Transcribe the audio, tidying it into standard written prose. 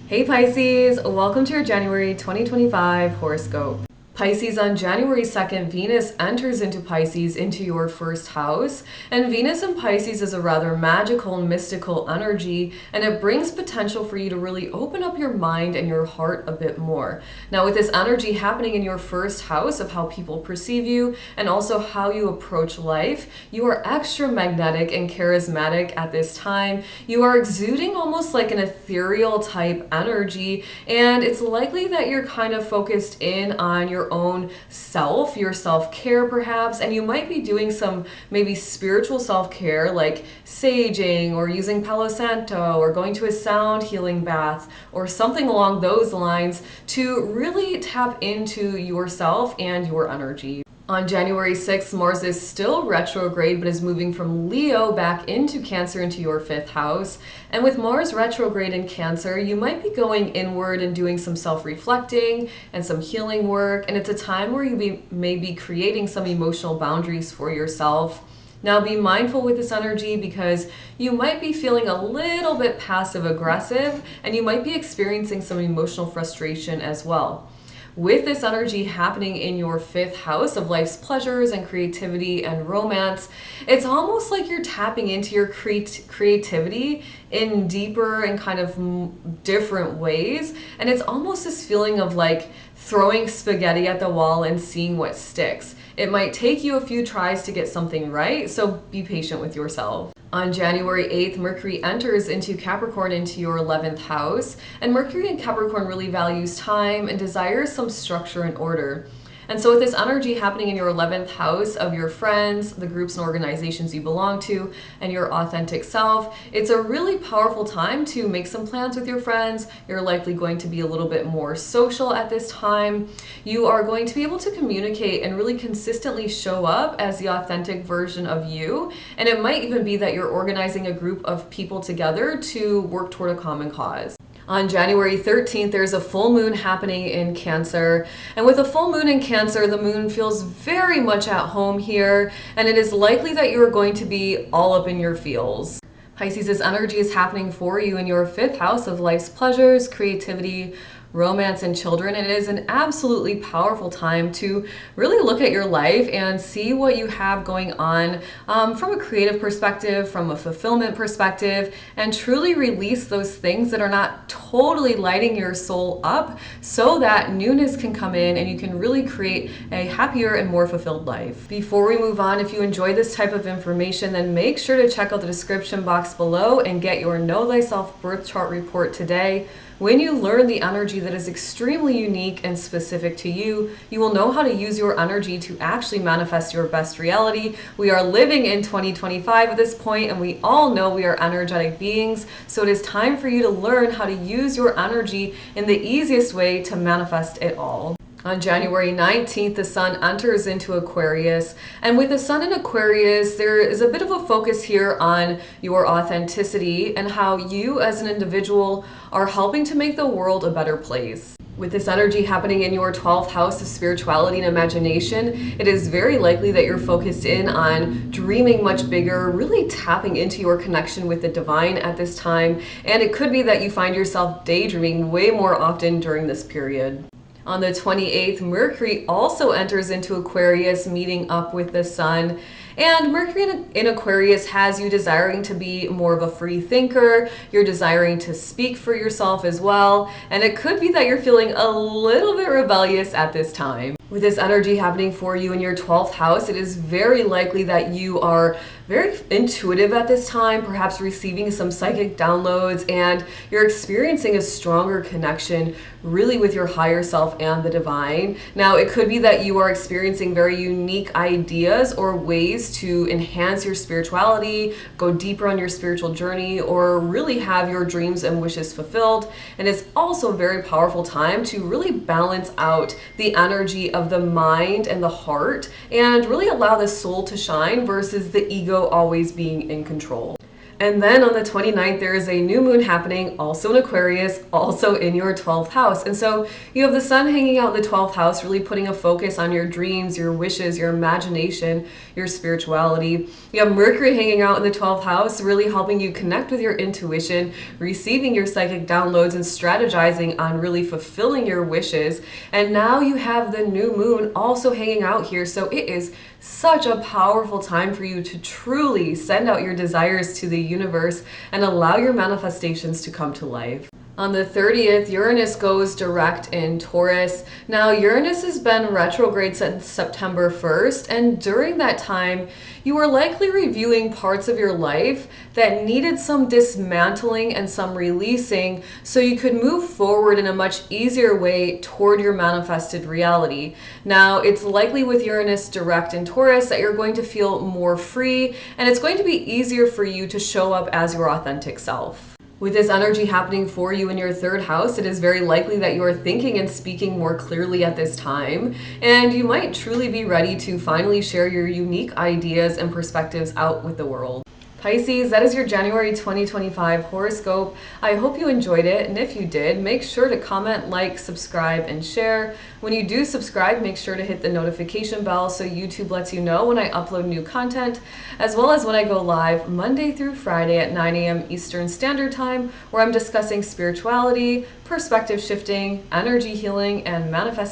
Hey Pisces, welcome to your January 2025 horoscope. Pisces, on January 2nd, Venus enters into Pisces into your first house. And Venus in Pisces is a rather magical and mystical energy, and it brings potential for you to really open up your mind and your heart a bit more. Now, with this energy happening in your first house of how people perceive you and also how you approach life, you are extra magnetic and charismatic at this time. You are exuding almost like an ethereal type energy, and it's likely that you're kind of focused in on your own self, your self-care perhaps, and you might be doing some maybe spiritual self-care like saging or using Palo Santo or going to a sound healing bath or something along those lines to really tap into yourself and your energy. On January 6th, Mars is still retrograde, but is moving from Leo back into Cancer into your 5th house. And with Mars retrograde in Cancer, you might be going inward and doing some self-reflecting and some healing work. And it's a time where you may be creating some emotional boundaries for yourself. Now be mindful with this energy because you might be feeling a little bit passive aggressive and you might be experiencing some emotional frustration as well. With this energy happening in your 5th house of life's pleasures and creativity and romance, it's almost like you're tapping into your creativity in deeper and kind of different ways. And it's almost this feeling of like throwing spaghetti at the wall and seeing what sticks. It might take you a few tries to get something right, so be patient with yourself. On January 8th, Mercury enters into Capricorn into your 11th house, and Mercury in Capricorn really values time and desires some structure and order. And so with this energy happening in your 11th house of your friends, the groups and organizations you belong to, and your authentic self, it's a really powerful time to make some plans with your friends. You're likely going to be a little bit more social at this time. You are going to be able to communicate and really consistently show up as the authentic version of you. And it might even be that you're organizing a group of people together to work toward a common cause. On January 13th, there's a full moon happening in Cancer. And with a full moon in Cancer, the moon feels very much at home here. And it is likely that you are going to be all up in your feels. Pisces' energy is happening for you in your 5th house of life's pleasures, creativity, romance, and children. It is an absolutely powerful time to really look at your life and see what you have going on from a creative perspective, from a fulfillment perspective, and truly release those things that are not totally lighting your soul up so that newness can come in and you can really create a happier and more fulfilled life. Before we move on, if you enjoy this type of information, then make sure to check out the description box below and get your Know Thyself birth chart report today. When you learn the energy that is extremely unique and specific to you, you will know how to use your energy to actually manifest your best reality. We are living in 2025 at this point, and we all know we are energetic beings. So it is time for you to learn how to use your energy in the easiest way to manifest it all. On January 19th, the sun enters into Aquarius. And with the sun in Aquarius, there is a bit of a focus here on your authenticity and how you as an individual are helping to make the world a better place. With this energy happening in your 12th house of spirituality and imagination, it is very likely that you're focused in on dreaming much bigger, really tapping into your connection with the divine at this time. And it could be that you find yourself daydreaming way more often during this period. On the 28th, Mercury also enters into Aquarius, meeting up with the sun. And Mercury in Aquarius has you desiring to be more of a free thinker. You're desiring to speak for yourself as well. And it could be that you're feeling a little bit rebellious at this time. With this energy happening for you in your 12th house, it is very likely that you are very intuitive at this time, perhaps receiving some psychic downloads, and you're experiencing a stronger connection really with your higher self and the divine. Now, it could be that you are experiencing very unique ideas or ways to enhance your spirituality, go deeper on your spiritual journey, or really have your dreams and wishes fulfilled. And it's also a very powerful time to really balance out the energy of the mind and the heart and really allow the soul to shine versus the ego always being in control. And then on the 29th, there is a new moon happening, also in Aquarius, also in your 12th house. And so you have the sun hanging out in the 12th house, really putting a focus on your dreams, your wishes, your imagination, your spirituality. You have Mercury hanging out in the 12th house, really helping you connect with your intuition, receiving your psychic downloads, and strategizing on really fulfilling your wishes. And now you have the new moon also hanging out here. So it is such a powerful time for you to truly send out your desires to the universe and allow your manifestations to come to life. On the 30th, Uranus goes direct in Taurus. Now, Uranus has been retrograde since September 1st, and during that time, you are likely reviewing parts of your life that needed some dismantling and some releasing so you could move forward in a much easier way toward your manifested reality. Now, it's likely with Uranus direct in Taurus that you're going to feel more free, and it's going to be easier for you to show up as your authentic self. With this energy happening for you in your third house, it is very likely that you are thinking and speaking more clearly at this time, and you might truly be ready to finally share your unique ideas and perspectives out with the world. Pisces, that is your January 2025 horoscope. I hope you enjoyed it, and if you did, make sure to comment, like, subscribe, and share. When you do subscribe, make sure to hit the notification bell so YouTube lets you know when I upload new content, as well as when I go live Monday through Friday at 9 a.m. Eastern Standard Time, where I'm discussing spirituality, perspective shifting, energy healing, and manifesting